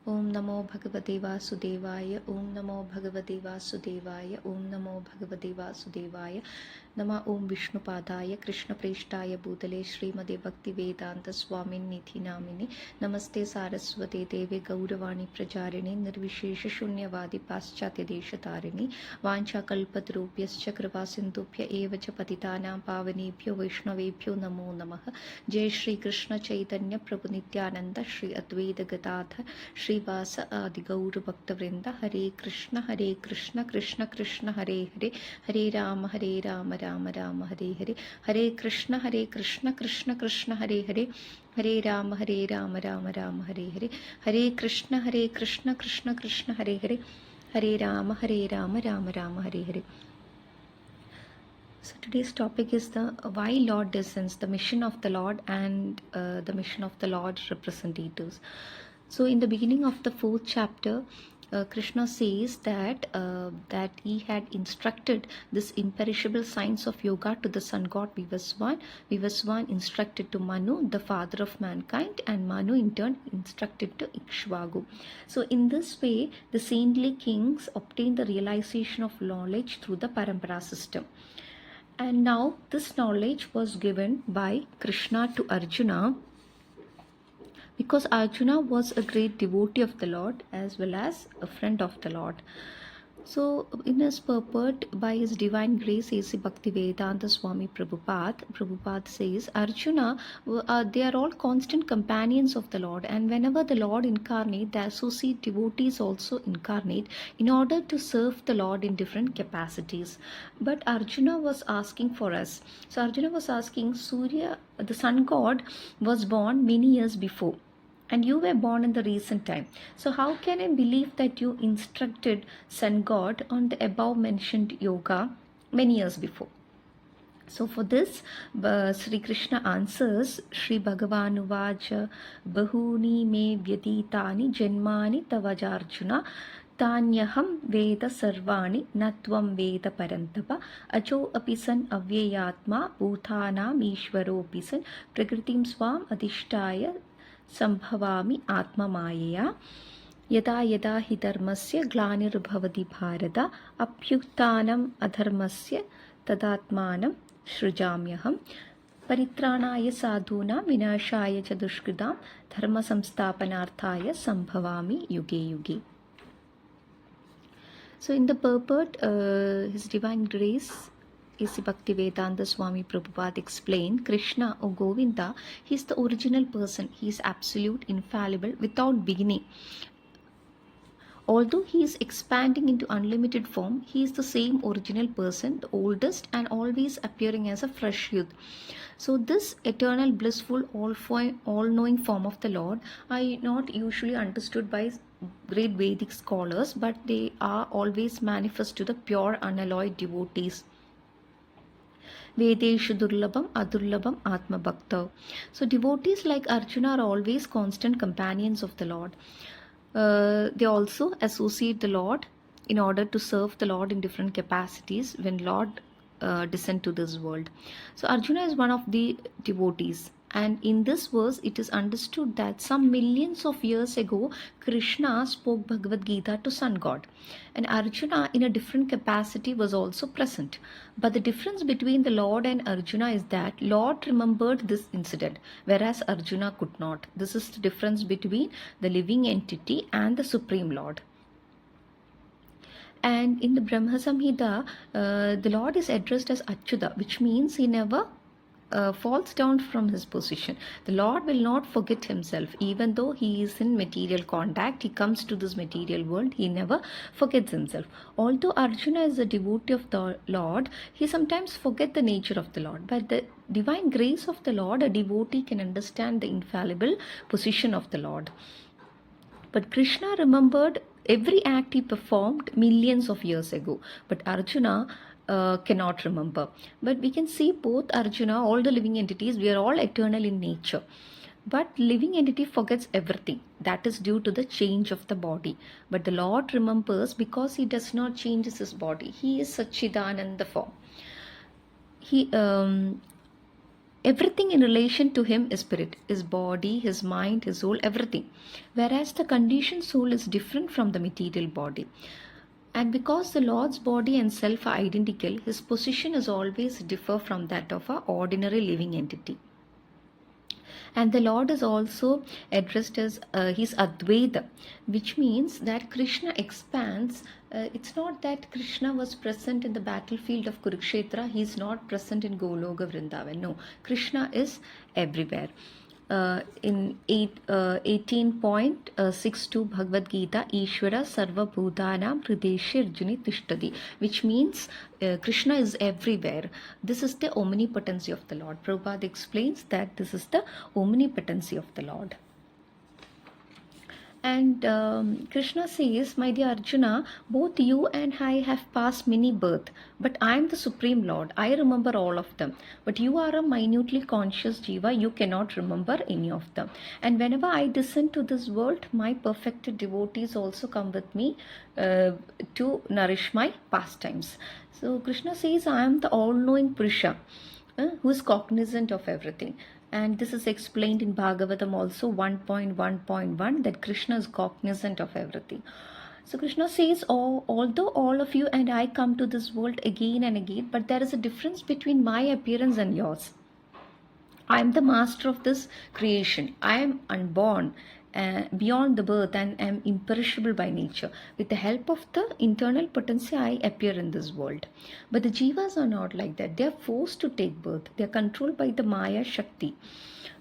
Om Namo Bhagavate Vasudevaya. Om Namo Bhagavate Vasudevaya. Om Namo Bhagavate Vasudevaya. Nama Om Vishnu Padaya Krishna Preshtaya Bhutale Srimade Bhakti Vedanta Swamin Nithi Namini Namaste Saraswate Deve Gauravani Prajarini Nirvishesha Shunyavadi Paschatya Desha Tarini Vancha Kalpatrupyascha Kripa Sindhupya Evacha Patitanam Pavanebhyo Vaishnavebhyo Namo Namaha Jai Shri Krishna Chaitanya Prabhu Nityananda Shri Advaita Gadadhar Shri Vasa Adi Gaura Bhakta Vrinda Hare Krishna Krishna Krishna Hare Hare Hare Rama Rama Rama Hare Hare Hare Krishna Krishna Krishna Hare Hare Hare Rama Rama Hare Hare Hare Krishna Krishna Krishna Hare Hare Hare Rama Rama Hare Hare. So today's topic is the why Lord descends, the mission of the Lord and the mission of the Lord's representatives. So in the beginning of the 4th chapter, Krishna says that he had instructed this imperishable science of yoga to the sun god Vivaswan. Vivaswan instructed to Manu, the father of mankind, and Manu in turn instructed to Ikshvaku. So in this way, the saintly kings obtained the realization of knowledge through the Parampara system. And now this knowledge was given by Krishna to Arjuna, because Arjuna was a great devotee of the Lord as well as a friend of the Lord. So in his purport, by his divine grace, A.C. Bhaktivedanta Swami Prabhupada says, Arjuna, they are all constant companions of the Lord, and whenever the Lord incarnate, the associate devotees also incarnate in order to serve the Lord in different capacities. But Arjuna was asking for us. So Arjuna was asking, Surya, the sun god, was born many years before, and you were born in the recent time. So how can I believe that you instructed sun god on the above mentioned yoga many years before? So for this, Sri Krishna answers, Sri Bhagavan Uvacha Bahuni me vyaditani janmani tavajarjuna Tanyaham Veda Sarvani Natvam Veda Parantapa Ajo Apisan Avyayatma Bhutanam Ishvaro Pisan Prakritim Swam Adhishtaya Sambhavami Atma Mayaya Yada Yada Hi Dharmasya Glanirubhavati Bharata Apyuktanam Adharmasya Tadatmanam Shrujamyaham Paritranaya Sadhuna Vinashaya Chadushkridam Dharma Samstapanarthaya Sambhavami Yuge Yuge. So in the purport, His Divine Grace, A.C. Bhaktivedanta Swami Prabhupada explained, Krishna or Govinda, he is the original person. He is absolute, infallible, without beginning. Although he is expanding into unlimited form, he is the same original person, the oldest, and always appearing as a fresh youth. So this eternal, blissful, all-knowing form of the Lord are not usually understood by great Vedic scholars, but they are always manifest to the pure, unalloyed devotees. Vedeshu Durlabham Adurlabham Atma Bhakta. So devotees like Arjuna are always constant companions of the Lord. They also associate the Lord in order to serve the Lord in different capacities when Lord descend to this world. So Arjuna is one of the devotees. And in this verse, it is understood that some millions of years ago, Krishna spoke Bhagavad Gita to sun god. And Arjuna, in a different capacity, was also present. But the difference between the Lord and Arjuna is that Lord remembered this incident, whereas Arjuna could not. This is the difference between the living entity and the Supreme Lord. And in the Brahma Samhita, the Lord is addressed as Achyuta, which means he never falls down from his position. The Lord will not forget himself. Even though he is in material contact, he comes to this material world, he never forgets himself. Although Arjuna is a devotee of the Lord, he sometimes forgets the nature of the Lord. By the divine grace of the Lord, a devotee can understand the infallible position of the Lord. But Krishna remembered every act he performed millions of years ago. But Arjuna cannot remember. But we can see both Arjuna, all the living entities, we are all eternal in nature. But living entity forgets everything. That is due to the change of the body. But the Lord remembers because he does not change his body. He is Satchidananda form. Everything in relation to him is spirit, his body, his mind, his soul, everything. Whereas the conditioned soul is different from the material body. And because the Lord's body and self are identical, his position is always differ from that of an ordinary living entity. And the Lord is also addressed as his Advaita, which means that Krishna expands. It's not that Krishna was present in the battlefield of Kurukshetra, he is not present in Goloka Vrindavan. No, Krishna is everywhere. In 18.62 Bhagavad Gita, Ishvara Sarva Bhutanam Hrideshe Arjuni Tishtadi, which means Krishna is everywhere. This is the omnipotency of the Lord. Prabhupada explains that this is the omnipotency of the Lord. And Krishna says, my dear Arjuna, both you and I have passed many births, but I am the Supreme Lord. I remember all of them. But you are a minutely conscious Jiva. You cannot remember any of them. And whenever I descend to this world, my perfected devotees also come with me to nourish my pastimes. So Krishna says, I am the all-knowing Purusha who is cognizant of everything. And this is explained in Bhagavatam also 1.1.1 that Krishna is cognizant of everything. So Krishna says, although all of you and I come to this world again and again, but there is a difference between my appearance and yours. I am the master of this creation. I am unborn, beyond the birth, and am imperishable by nature. With the help of the internal potency, I appear in this world. But the jivas are not like that. They are forced to take birth. They are controlled by the Maya Shakti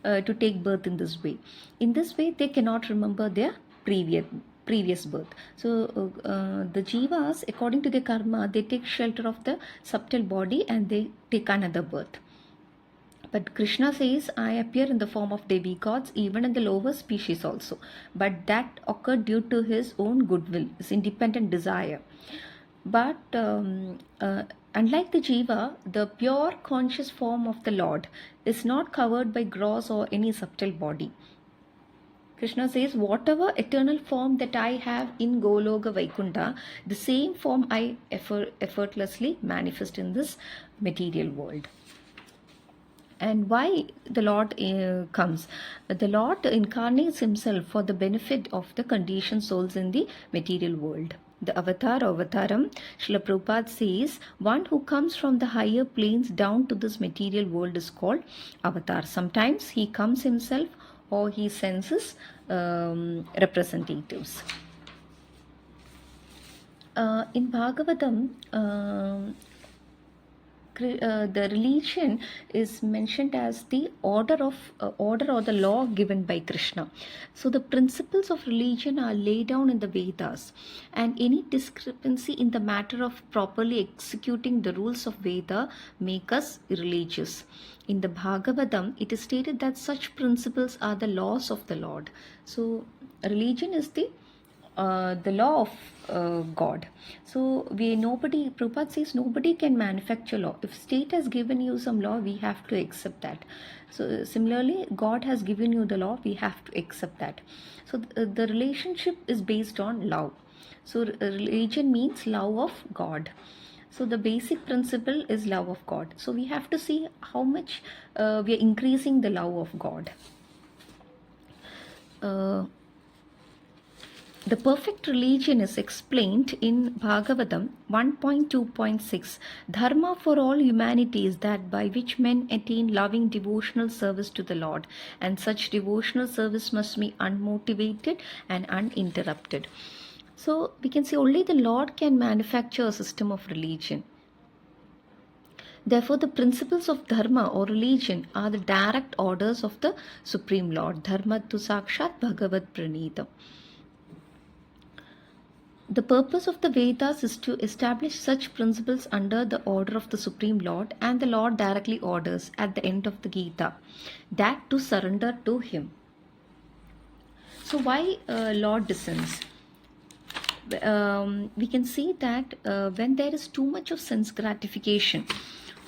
to take birth in this way. In this way, they cannot remember their previous birth. So the jivas, according to their karma, they take shelter of the subtle body and they take another birth. But Krishna says, I appear in the form of Devi gods, even in the lower species also. But that occurred due to his own goodwill, his independent desire. But unlike the Jiva, the pure conscious form of the Lord is not covered by gross or any subtle body. Krishna says, whatever eternal form that I have in Goloka Vaikunta, the same form I effortlessly manifest in this material world. And why the Lord comes? The Lord incarnates himself for the benefit of the conditioned souls in the material world. The avataram, Srila Prabhupada says, one who comes from the higher planes down to this material world is called avatar. Sometimes he comes himself or he sends his representatives. In Bhagavatam, the religion is mentioned as the order or the law given by Krishna. So the principles of religion are laid down in the Vedas, and any discrepancy in the matter of properly executing the rules of Veda make us irreligious. In the Bhagavatam, it is stated that such principles are the laws of the Lord. So religion is the law of God. So Prabhupada says nobody can manufacture law. If state has given you some law, we have to accept that. So similarly, God has given you the law, we have to accept that. So the relationship is based on love. So religion means love of God. So the basic principle is love of God. So we have to see how much we are increasing the love of God. The perfect religion is explained in Bhagavatam 1.2.6. Dharma for all humanity is that by which men attain loving devotional service to the Lord, and such devotional service must be unmotivated and uninterrupted. So we can say only the Lord can manufacture a system of religion. Therefore, the principles of dharma or religion are the direct orders of the Supreme Lord. Dharma tu sakshat Bhagavad Pranita. The purpose of the Vedas is to establish such principles under the order of the Supreme Lord, and the Lord directly orders at the end of the Gita that to surrender to Him. So why Lord descends? We can see that when there is too much of sense gratification,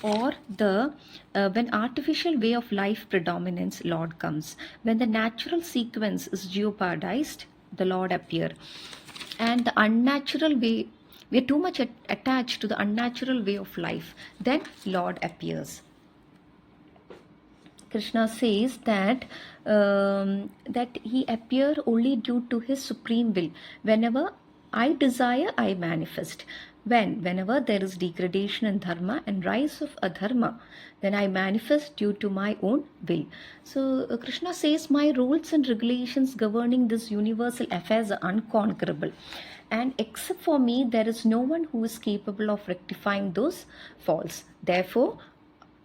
or when artificial way of life predominates, Lord comes. When the natural sequence is jeopardized, the Lord appears. And the unnatural way, we are too much attached to the unnatural way of life, then Lord appears. Krishna says that he appear only due to his supreme will. Whenever I desire, I manifest. Whenever there is degradation in dharma and rise of adharma, then I manifest due to my own will. So Krishna says, my rules and regulations governing this universal affairs are unconquerable. And except for me, there is no one who is capable of rectifying those faults. Therefore,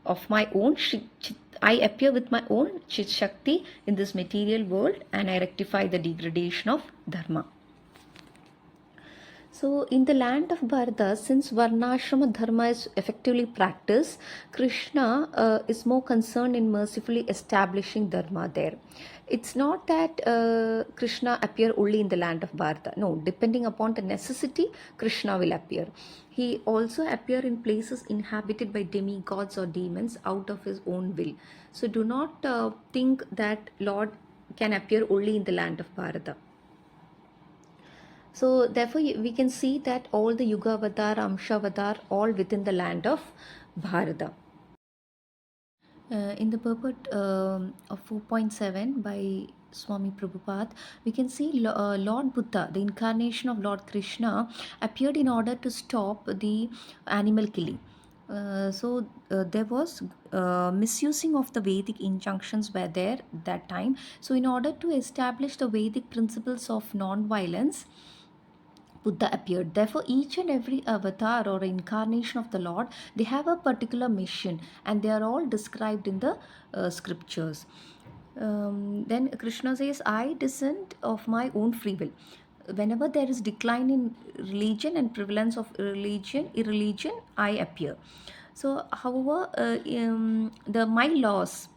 of my own I appear with my own chit shakti in this material world, and I rectify the degradation of dharma. So, in the land of Bharata, since Varnashrama Dharma is effectively practiced, Krishna is more concerned in mercifully establishing Dharma there. It's not that Krishna appear only in the land of Bharata. No, depending upon the necessity, Krishna will appear. He also appear in places inhabited by demigods or demons out of his own will. So, do not think that Lord can appear only in the land of Bharata. So therefore we can see that all the Yuga Avatar, Amsha Avatar, all within the land of Bharata. In the purport of 4.7 by Swami Prabhupada, we can see Lord Buddha, the incarnation of Lord Krishna, appeared in order to stop the animal killing. There was misusing of the Vedic injunctions were there that time. So in order to establish the Vedic principles of non-violence, Buddha appeared. Therefore, each and every avatar or incarnation of the Lord, they have a particular mission, and they are all described in the scriptures. Then Krishna says, I descend of my own free will. Whenever there is decline in religion and prevalence of irreligion, I appear. So, however, my laws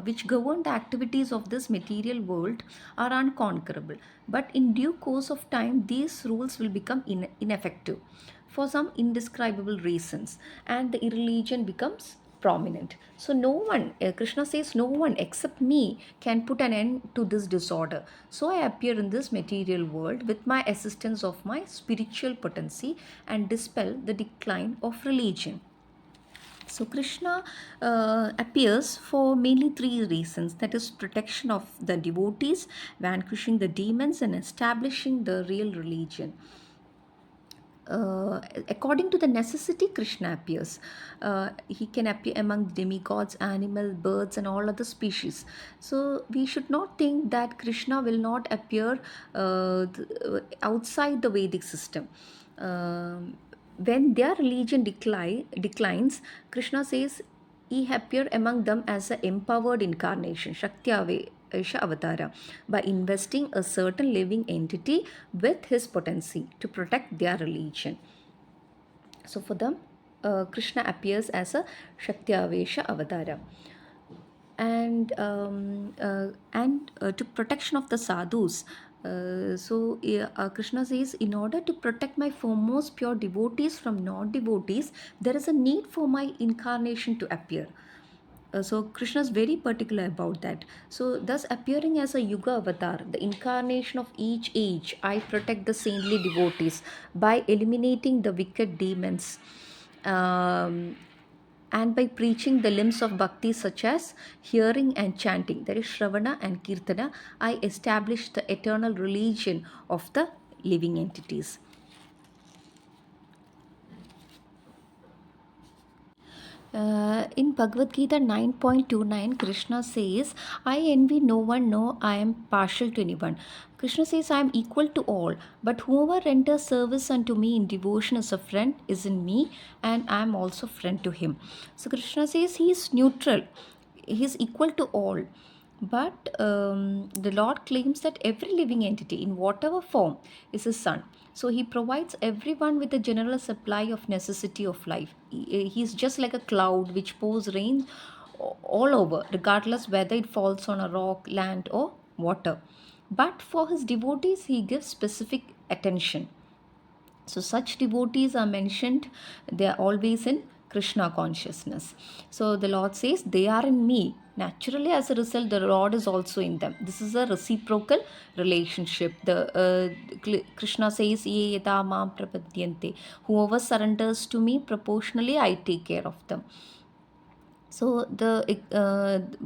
which govern the activities of this material world are unconquerable. But in due course of time, these rules will become ineffective for some indescribable reasons, and the irreligion becomes prominent. So no one, Krishna says, no one except me can put an end to this disorder. So I appear in this material world with my assistance of my spiritual potency and dispel the decline of religion. So Krishna appears for mainly three reasons, that is protection of the devotees, vanquishing the demons, and establishing the real religion. According to the necessity, Krishna appears. He can appear among demigods, animals, birds, and all other species. So we should not think that Krishna will not appear outside the Vedic system. When their religion declines, Krishna says he appeared among them as an empowered incarnation, Shaktya Avatara, by investing a certain living entity with his potency to protect their religion. So for them, Krishna appears as a Shaktya Avatara. And to protection of the sadhus, Krishna says, in order to protect my foremost pure devotees from non-devotees, there is a need for my incarnation to appear. So Krishna is very particular about that. So thus appearing as a Yuga avatar, the incarnation of each age, I protect the saintly devotees by eliminating the wicked demons. And by preaching the limbs of bhakti such as hearing and chanting, that is Shravana and Kirtana, I establish the eternal religion of the living entities. In Bhagavad Gita 9.29, Krishna says, I envy no one, no, I am partial to anyone. Krishna says, I am equal to all, but whoever renders service unto me in devotion as a friend is in me, and I am also friend to him. So Krishna says he is neutral, he is equal to all. But the Lord claims that every living entity, in whatever form, is his son. So he provides everyone with a general supply of necessity of life. He is just like a cloud which pours rain all over, regardless whether it falls on a rock, land, or water. But for his devotees, he gives specific attention. So such devotees are mentioned, they are always in Krishna consciousness. So the Lord says, they are in me. Naturally, as a result, the Lord is also in them. This is a reciprocal relationship. Krishna says, Ye yada mam prapadyante. Whoever surrenders to me, proportionally I take care of them. So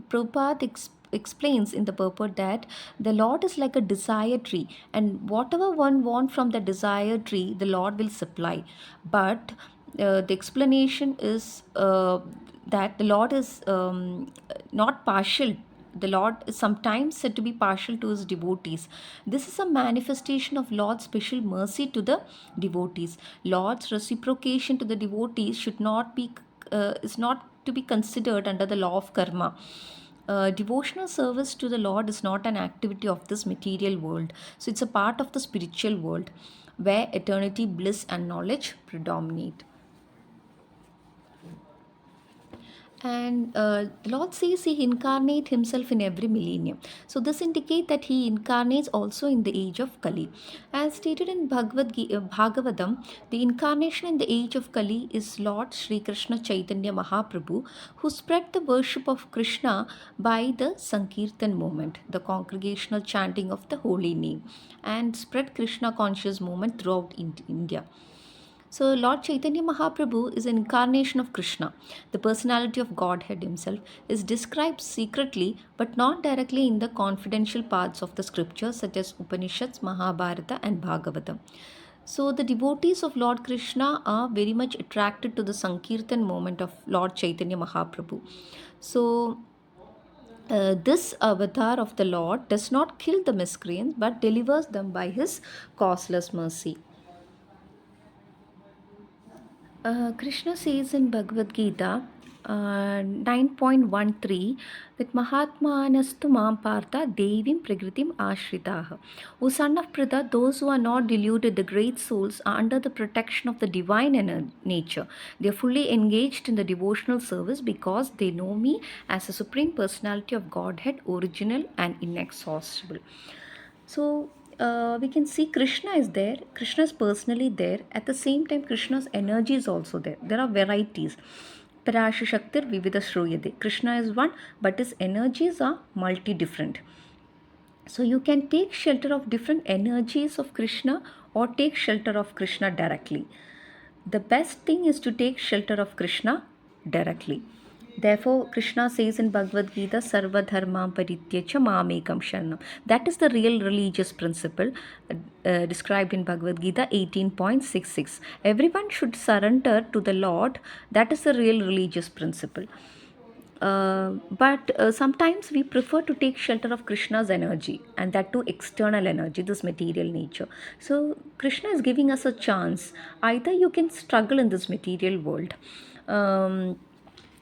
Prabhupada explains in the purport that the Lord is like a desire tree, and whatever one want from the desire tree, the Lord will supply. But the explanation is that the Lord is not partial. The Lord is sometimes said to be partial to his devotees. This is a manifestation of Lord's special mercy to the devotees. Lord's reciprocation to the devotees should not be is not to be considered under the law of karma. Devotional service to the Lord is not an activity of this material world, so it's a part of the spiritual world where eternity, bliss, and knowledge predominate. And the Lord says he incarnate himself in every millennium. So this indicates that he incarnates also in the age of Kali. As stated in Bhagavatam, the incarnation in the age of Kali is Lord Sri Krishna Chaitanya Mahaprabhu, who spread the worship of Krishna by the Sankirtan movement, the congregational chanting of the holy name, and spread Krishna conscious movement throughout India. So, Lord Chaitanya Mahaprabhu is an incarnation of Krishna. The personality of Godhead himself is described secretly but not directly in the confidential parts of the scriptures such as Upanishads, Mahabharata, and Bhagavatam. So, the devotees of Lord Krishna are very much attracted to the Sankirtan moment of Lord Chaitanya Mahaprabhu. So, this avatar of the Lord does not kill the miscreants but delivers them by his causeless mercy. Krishna says in Bhagavad Gita 9.13 that Mahatmanastu mam partha devim pragritim ashritaha. O son of Pritha, those who are not deluded, the great souls, are under the protection of the divine nature. They are fully engaged in the devotional service because they know me as a supreme personality of Godhead, original and inexhaustible. So we can see Krishna is there. Krishna is personally there. At the same time, Krishna's energy is also there. There are varieties. Parasha Shaktir Vivida Shruyade. Krishna is one, but his energies are multi different. So you can take shelter of different energies of Krishna or take shelter of Krishna directly. The best thing is to take shelter of Krishna directly. Therefore, Krishna says in Bhagavad Gita, Sarva Dharma Parityacha Mamekam Sharanam. That is the real religious principle described in Bhagavad Gita 18.66. Everyone should surrender to the Lord. That is the real religious principle. But sometimes we prefer to take shelter of Krishna's energy, and that too external energy, this material nature. So Krishna is giving us a chance. Either you can struggle in this material world.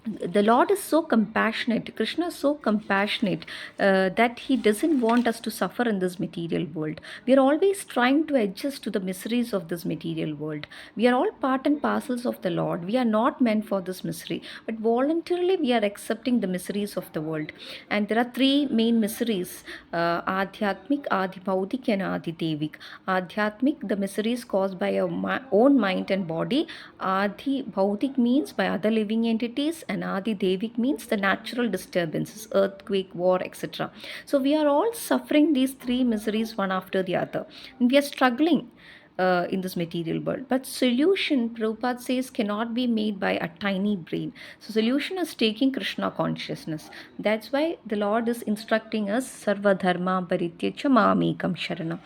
The Lord is so compassionate, Krishna is so compassionate that He doesn't want us to suffer in this material world. We are always trying to adjust to the miseries of this material world. We are all part and parcels of the Lord. We are not meant for this misery, but voluntarily we are accepting the miseries of the world. And there are three main miseries: Adhyatmik, Adhibhautik, and Adidevik. Adhyatmik, the miseries caused by our own mind and body. Adhibhautik means by other living entities, and Adi Devik means the natural disturbances, earthquake, war, etc. So we are all suffering these three miseries one after the other. And we are struggling in this material world. But solution, Prabhupada says, cannot be made by a tiny brain. So solution is taking Krishna consciousness. That's why the Lord is instructing us, Sarva Dharma Parityacha Mamekam Sharanam.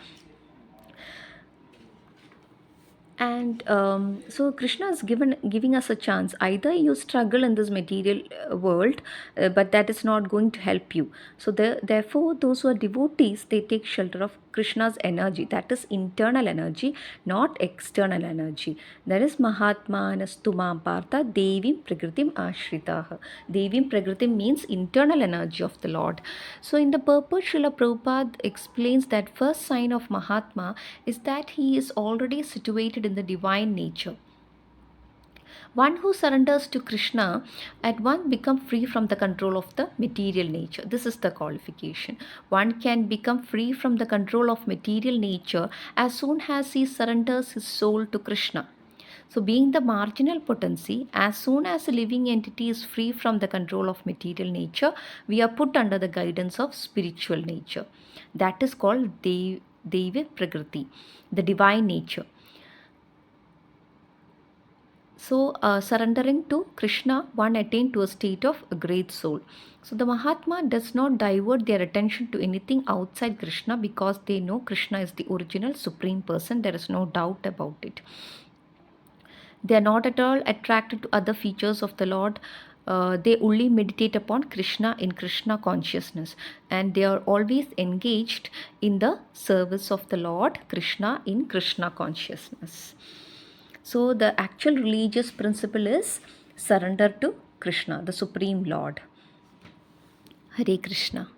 And so Krishna is giving us a chance. Either you struggle in this material world, but that is not going to help you. So therefore, those who are devotees, they take shelter of Krishna's energy. That is internal energy, not external energy. That is Mahatma Nastuma Partha Devim Prakritim Ashritaha. Devim Prakritim means internal energy of the Lord. So in the purport, Srila Prabhupada explains that first sign of Mahatma is that he is already situated in the divine nature. One who surrenders to Krishna at once becomes free from the control of the material nature. This is the qualification. One can become free from the control of material nature as soon as he surrenders his soul to Krishna. So, being the marginal potency, as soon as a living entity is free from the control of material nature, we are put under the guidance of spiritual nature. That is called Deva Prakriti, the divine nature. So, surrendering to Krishna, one attained to a state of a great soul. So, the Mahatma does not divert their attention to anything outside Krishna because they know Krishna is the original supreme person. There is no doubt about it. They are not at all attracted to other features of the Lord. They only meditate upon Krishna in Krishna consciousness, and they are always engaged in the service of the Lord Krishna in Krishna consciousness. So, the actual religious principle is surrender to Krishna, the Supreme Lord. Hare Krishna.